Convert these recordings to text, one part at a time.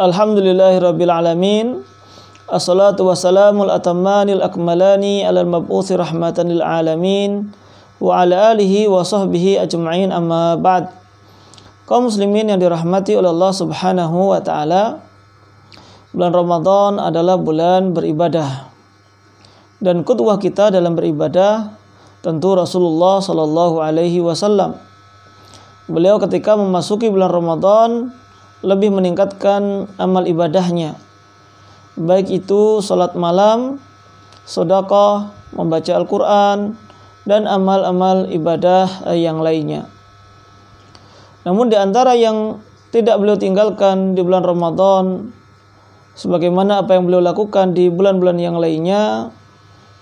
Alhamdulillahirabbil alamin. Assalatu wassalamul atammanil akmalani alal mab'uthi rahmatan lil alamin wa ala alihi wa sahbihi ajma'in, amma ba'd. Kaum muslimin yang dirahmati oleh Allah Subhanahu wa taala, bulan Ramadan adalah bulan beribadah. Dan qudwah kita dalam beribadah tentu Rasulullah sallallahu alaihi wasallam. Beliau ketika memasuki bulan Ramadan lebih meningkatkan amal ibadahnya, baik itu salat malam, sedekah, membaca Al-Quran, dan amal-amal ibadah yang lainnya. Namun di antara yang tidak beliau tinggalkan di bulan Ramadan, sebagaimana apa yang beliau lakukan di bulan-bulan yang lainnya,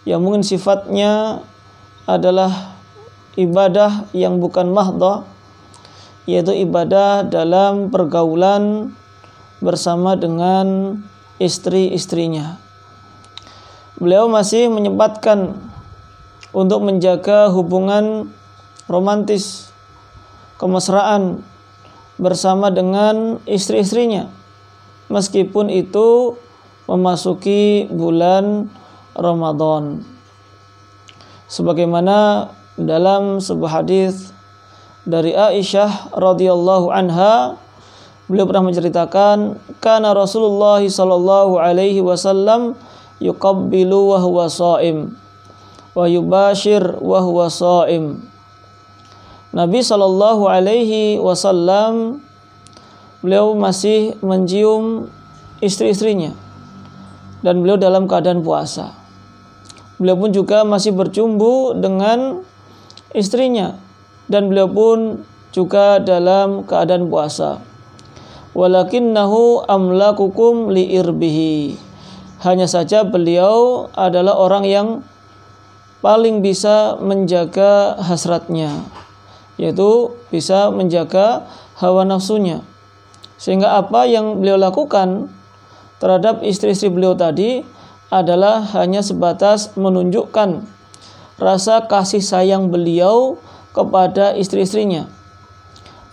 yang mungkin sifatnya adalah ibadah yang bukan mahdhah, yaitu ibadah dalam pergaulan bersama dengan istri-istrinya. Beliau masih menyempatkan untuk menjaga hubungan romantis, kemesraan bersama dengan istri-istrinya, meskipun itu memasuki bulan Ramadan. Sebagaimana dalam sebuah hadis dari Aisyah radhiyallahu anha, beliau pernah menceritakan, kana Rasulullah sallallahu alaihi wasallam yuqabbilu wa huwa shaim wa yubashir wa huwa shaim. Nabi sallallahu alaihi wasallam beliau masih mencium istri-istrinya dan beliau dalam keadaan puasa. Beliau pun juga masih bercumbu dengan istrinya dan beliau pun juga dalam keadaan puasa. Walakinnahu amlakukum liirbihi. Hanya saja beliau adalah orang yang paling bisa menjaga hasratnya, yaitu bisa menjaga hawa nafsunya. Sehingga apa yang beliau lakukan terhadap istri-istri beliau tadi adalah hanya sebatas menunjukkan rasa kasih sayang beliau kepada istri-istrinya.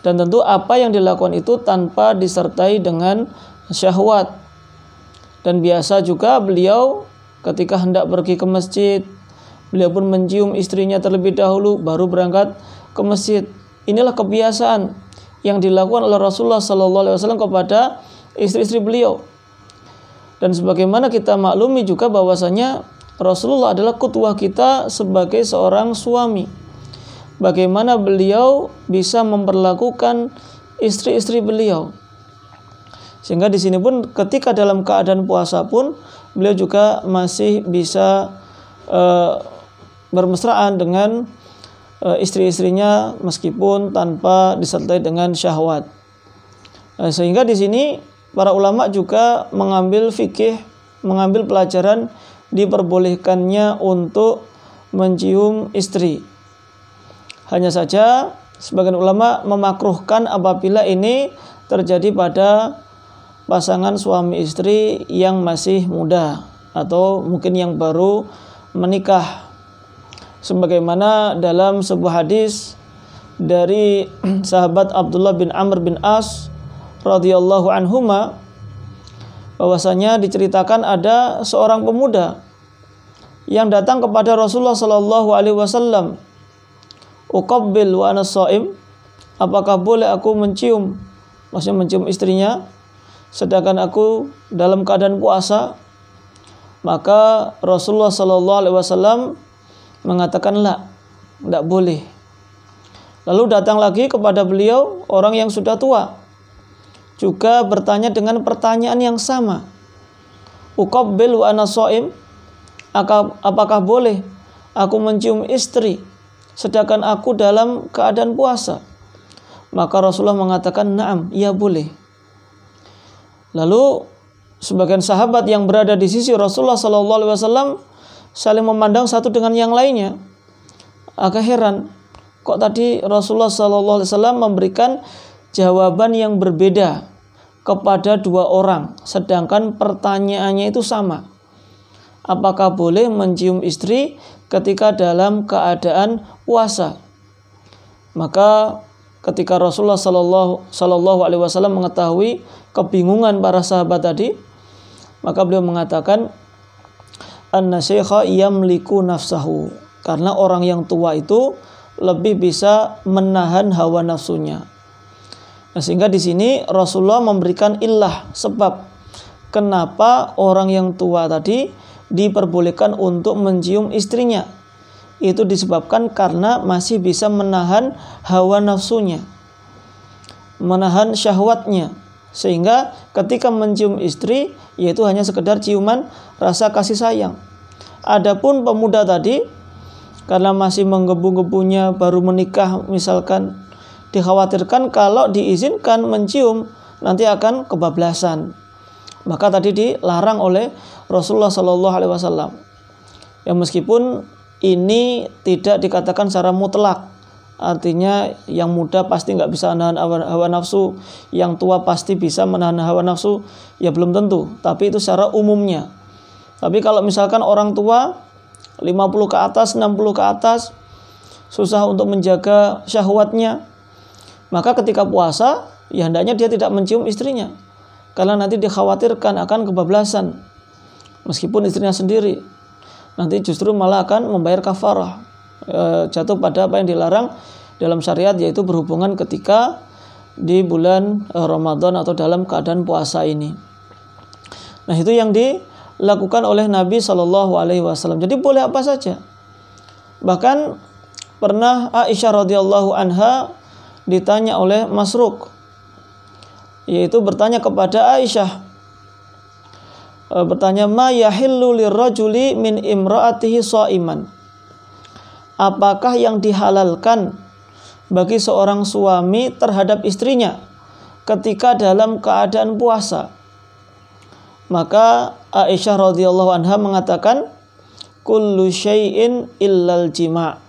Dan tentu apa yang dilakukan itu tanpa disertai dengan syahwat. Dan biasa juga beliau ketika hendak pergi ke masjid, beliau pun mencium istrinya terlebih dahulu baru berangkat ke masjid. Inilah kebiasaan yang dilakukan oleh Rasulullah SAW kepada istri-istri beliau. Dan sebagaimana kita maklumi juga bahwasanya Rasulullah adalah qudwah kita sebagai seorang suami. Bagaimana beliau bisa memperlakukan istri-istri beliau. Sehingga di sini pun ketika dalam keadaan puasa pun beliau juga masih bisa bermesraan dengan istri-istrinya meskipun tanpa disertai dengan syahwat. Sehingga di sini para ulama juga mengambil fikih, mengambil pelajaran diperbolehkannya untuk mencium istri. Hanya saja sebagian ulama memakruhkan apabila ini terjadi pada pasangan suami istri yang masih muda atau mungkin yang baru menikah. Sebagaimana dalam sebuah hadis dari sahabat Abdullah bin Amr bin As radhiyallahu anhuma, bahwasanya diceritakan ada seorang pemuda yang datang kepada Rasulullah sallallahu alaihi wasallam, uqabbil wa ana shaim, apakah boleh aku mencium, maksudnya mencium istrinya sedangkan aku dalam keadaan puasa? Maka Rasulullah sallallahu alaihi wasallam mengatakan la, tidak boleh. Lalu datang lagi kepada beliau orang yang sudah tua, juga bertanya dengan pertanyaan yang sama, uqabbil wa ana shaim, apakah boleh aku mencium istri sedangkan aku dalam keadaan puasa? Maka Rasulullah mengatakan na'am, iya boleh. Lalu sebagian sahabat yang berada di sisi Rasulullah SAW saling memandang satu dengan yang lainnya, agak heran, kok tadi Rasulullah SAW memberikan jawaban yang berbeda kepada dua orang sedangkan pertanyaannya itu sama. Apakah boleh mencium istri ketika dalam keadaan puasa? Maka ketika Rasulullah Sallallahu Alaihi Wasallam mengetahui kebingungan para sahabat tadi, maka beliau mengatakan, anna syaikha yamliku nafsahu, karena orang yang tua itu lebih bisa menahan hawa nafsunya. Nah, sehingga di sini Rasulullah memberikan illah, sebab kenapa orang yang tua tadi diperbolehkan untuk mencium istrinya. Itu disebabkan karena masih bisa menahan hawa nafsunya, menahan syahwatnya, sehingga ketika mencium istri, yaitu hanya sekedar ciuman rasa kasih sayang. Adapun pemuda tadi, karena masih menggebu-gebunya, baru menikah misalkan, dikhawatirkan kalau diizinkan mencium nanti akan kebablasan. Maka tadi dilarang oleh Rasulullah Sallallahu Alaihi Wasallam. Ya, meskipun ini tidak dikatakan secara mutlak, artinya yang muda pasti nggak bisa menahan hawa nafsu, yang tua pasti bisa menahan hawa nafsu, ya belum tentu. Tapi itu secara umumnya. Tapi kalau misalkan orang tua 50 ke atas, 60 ke atas, susah untuk menjaga syahwatnya, maka ketika puasa, ya hendaknya dia tidak mencium istrinya, karena nanti dikhawatirkan akan kebablasan. Meskipun istrinya sendiri, nanti justru malah akan membayar kafarah, jatuh pada apa yang dilarang dalam syariat, yaitu berhubungan ketika di bulan Ramadan atau dalam keadaan puasa ini. Nah, itu yang dilakukan oleh Nabi Shallallahu Alaihi Wasallam. Jadi boleh apa saja. Bahkan pernah Aisyah radhiyallahu anha ditanya oleh Masruq, yaitu bertanya kepada Aisyah, bertanya, ma yahillu lirrajuli min imra'atihi sha'iman, apakah yang dihalalkan bagi seorang suami terhadap istrinya ketika dalam keadaan puasa? Maka Aisyah radhiyallahu anha mengatakan, kullu syai'in illal jima',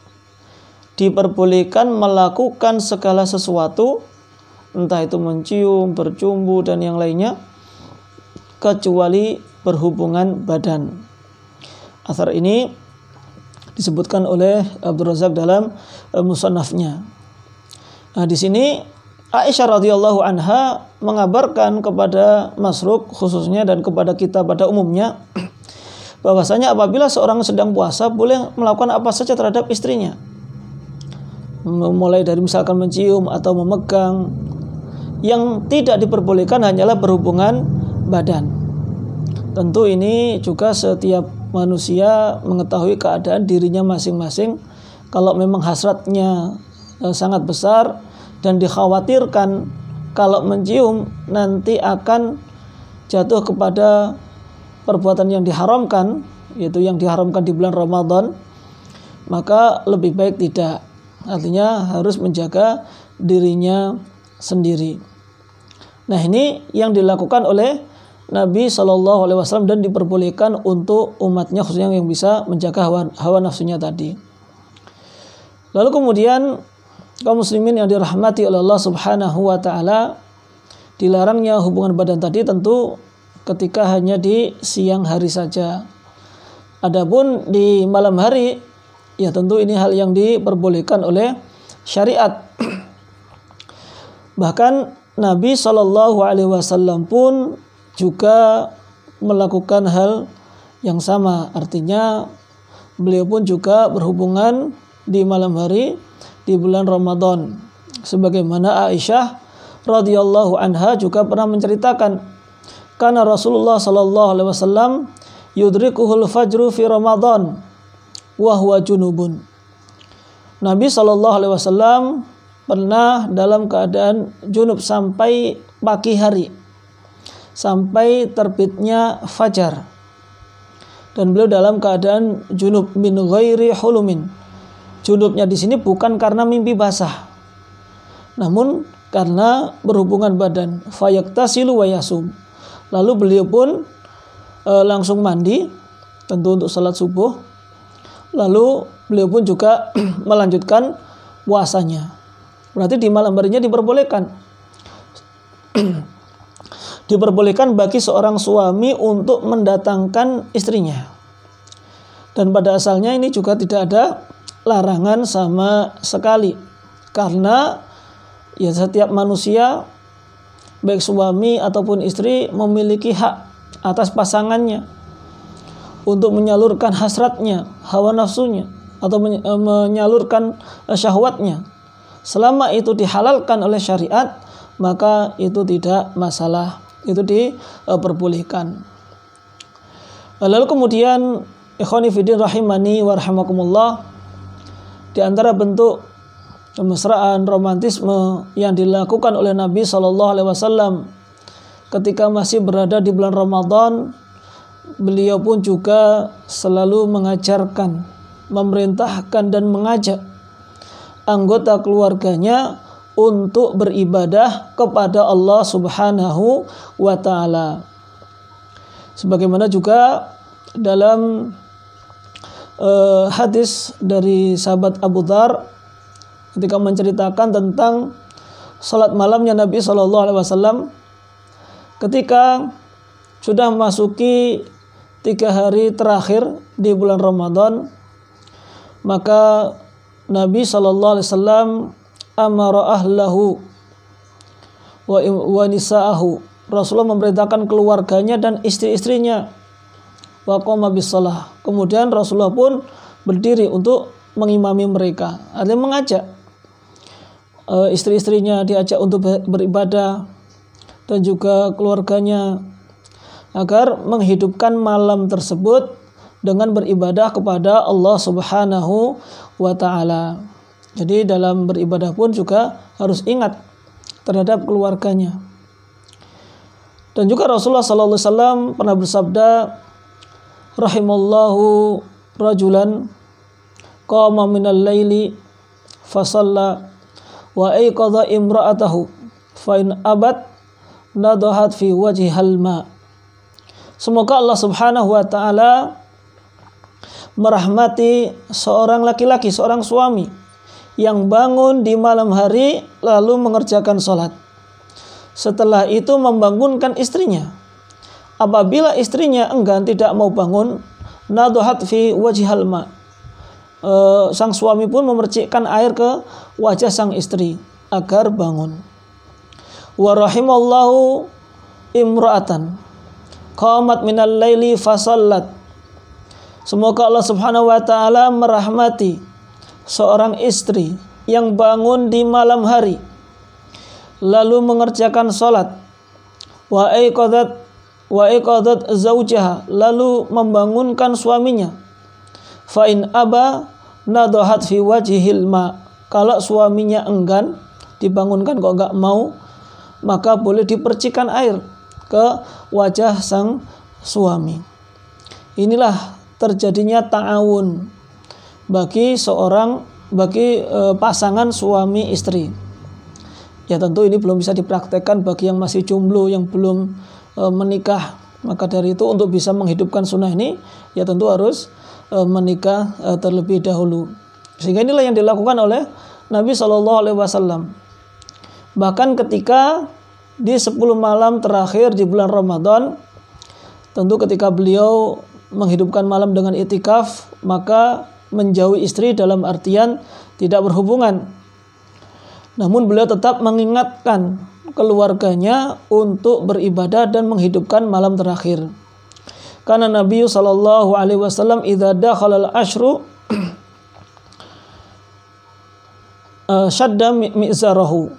diperbolehkan melakukan segala sesuatu, entah itu mencium, bercumbu dan yang lainnya, kecuali berhubungan badan. Athar ini disebutkan oleh Abdul Razak dalam musannafnya. Nah, di sini Aisyah radhiyallahu anha mengabarkan kepada Masruq khususnya dan kepada kita pada umumnya bahwasanya apabila seorang sedang puasa boleh melakukan apa saja terhadap istrinya, mulai dari misalkan mencium atau memegang. Yang tidak diperbolehkan hanyalah berhubungan badan. Tentu ini juga setiap manusia mengetahui keadaan dirinya masing-masing. Kalau memang hasratnya sangat besar dan dikhawatirkan kalau mencium nanti akan jatuh kepada perbuatan yang diharamkan, yaitu yang diharamkan di bulan Ramadan, maka lebih baik tidak. Artinya harus menjaga dirinya sendiri. Nah, ini yang dilakukan oleh Nabi Shallallahu Alaihi Wasallam dan diperbolehkan untuk umatnya, khususnya yang bisa menjaga hawa nafsunya tadi. Lalu kemudian kaum muslimin yang dirahmati oleh Allah Subhanahu wa taala, dilarangnya hubungan badan tadi tentu ketika hanya di siang hari saja. Adapun di malam hari, ya tentu ini hal yang diperbolehkan oleh syariat. Bahkan Nabi Shallallahu Alaihi Wasallam pun juga melakukan hal yang sama. Artinya beliau pun juga berhubungan di malam hari di bulan Ramadan. Sebagaimana Aisyah radhiyallahu anha juga pernah menceritakan, karena Rasulullah Shallallahu Alaihi Wasallam yudrikuhul fajru fi Ramadan wa huwa junubun. Nabi Shallallahu Alaihi Wasallam pernah dalam keadaan junub sampai pagi hari, sampai terbitnya fajar, dan beliau dalam keadaan junub min ghairi hulumin. Junubnya di sini bukan karena mimpi basah, namun karena berhubungan badan. Fayaktasilu wa yasum. Lalu beliau pun langsung mandi, tentu untuk salat subuh. Lalu beliau pun juga melanjutkan puasanya. Berarti di malam harinya diperbolehkan. Diperbolehkan bagi seorang suami untuk mendatangkan istrinya. Dan pada asalnya ini juga tidak ada larangan sama sekali. Karena Ya, setiap manusia baik suami ataupun istri memiliki hak atas pasangannya untuk menyalurkan hasratnya, hawa nafsunya, atau menyalurkan syahwatnya. Selama itu dihalalkan oleh syariat, maka itu tidak masalah, itu diperbolehkan. Lalu kemudian ikhwani fiddin rahimani wa rahimakumullah, di antara bentuk kemesraan romantisme yang dilakukan oleh Nabi SAW ketika masih berada di bulan Ramadan, beliau pun juga selalu mengajarkan, memerintahkan dan mengajak anggota keluarganya untuk beribadah kepada Allah Subhanahu wa ta'ala. Sebagaimana juga dalam hadis dari sahabat Abu Dzar ketika menceritakan tentang salat malamnya Nabi SAW ketika sudah memasuki 3 hari terakhir di bulan Ramadan, maka Nabi SAW amara ahlahu wa nisa'ahu, Rasulullah memerintahkan keluarganya dan istri-istrinya, wa qama bis-shalah, kemudian Rasulullah pun berdiri untuk mengimami mereka, artinya mengajak istri-istrinya, diajak untuk beribadah, dan juga keluarganya agar menghidupkan malam tersebut dengan beribadah kepada Allah Subhanahu wa ta'ala. Jadi dalam beribadah pun juga harus ingat terhadap keluarganya. Dan juga Rasulullah SAW pernah bersabda, rahimallahu rajulan qama minal laili fasalla wa aiqadha imra'atahu fa in abad nadahat fi wajhihal ma. Semoga Allah Subhanahu wa ta'ala merahmati seorang laki-laki, seorang suami yang bangun di malam hari lalu mengerjakan sholat. Setelah itu membangunkan istrinya. Apabila istrinya enggan, tidak mau bangun, nadahat fi wajhihal ma. Sang suami pun memercikkan air ke wajah sang istri agar bangun. Wa rahimallahu imra'atan qamat minal laili fasallat. Semoga Allah Subhanahu wa ta'ala merahmati seorang istri yang bangun di malam hari lalu mengerjakan salat, wa aiqadat zaujaha, lalu membangunkan suaminya, fa in aba nadahat fi wajhihil ma. Kalau suaminya enggan dibangunkan, kok enggak mau, maka boleh dipercikan air ke wajah sang suami. Inilah terjadinya ta'awun bagi pasangan suami istri. Ya tentu ini belum bisa dipraktekkan bagi yang masih jomblo, yang belum menikah. Maka dari itu untuk bisa menghidupkan sunnah ini, ya tentu harus menikah terlebih dahulu. Sehingga inilah yang dilakukan oleh Nabi SAW. Bahkan ketika di 10 malam terakhir di bulan Ramadan, tentu ketika beliau menghidupkan malam dengan itikaf, maka menjauhi istri dalam artian tidak berhubungan. Namun beliau tetap mengingatkan keluarganya untuk beribadah dan menghidupkan malam terakhir. Karena Nabi SAW idza dakhala al-ashru syadda mi'zarahu.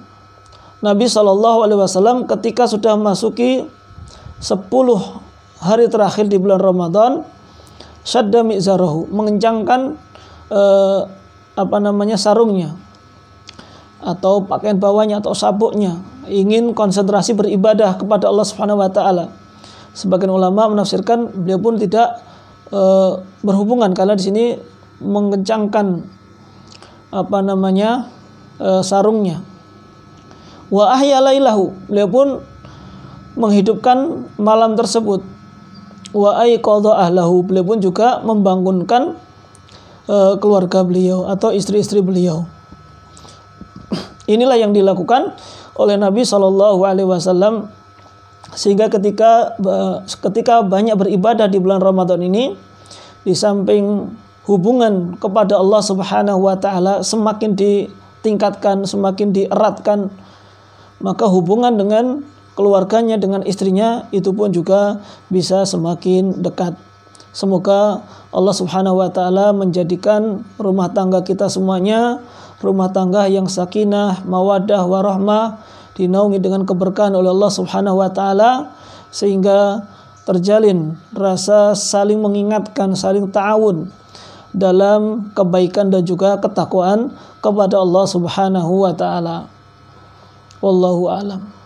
Nabi SAW ketika sudah memasuki 10 hari terakhir di bulan Ramadan, syadda mi'zarahu, mengencangkan sarungnya atau pakaian bawahnya atau sabuknya, ingin konsentrasi beribadah kepada Allah Subhanahu wa taala. Sebagian ulama menafsirkan beliau pun tidak berhubungan, karena di sini mengencangkan sarungnya. Wa ahya lailahu, beliau pun menghidupkan malam tersebut. Wa aiqadha ahlahu, beliau pun juga membangunkan keluarga beliau atau istri-istri beliau. Inilah yang dilakukan oleh Nabi SAW, sehingga ketika banyak beribadah di bulan Ramadan ini, di samping hubungan kepada Allah Subhanahu wa taala semakin ditingkatkan, semakin dieratkan, maka hubungan dengan keluarganya, dengan istrinya itu pun juga bisa semakin dekat. Semoga Allah Subhanahu wa taala menjadikan rumah tangga kita semuanya rumah tangga yang sakinah, mawaddah, warahmah, dinaungi dengan keberkahan oleh Allah Subhanahu wa taala, sehingga terjalin rasa saling mengingatkan, saling ta'awun dalam kebaikan dan juga ketakwaan kepada Allah Subhanahu wa taala. Wallahu a'lam.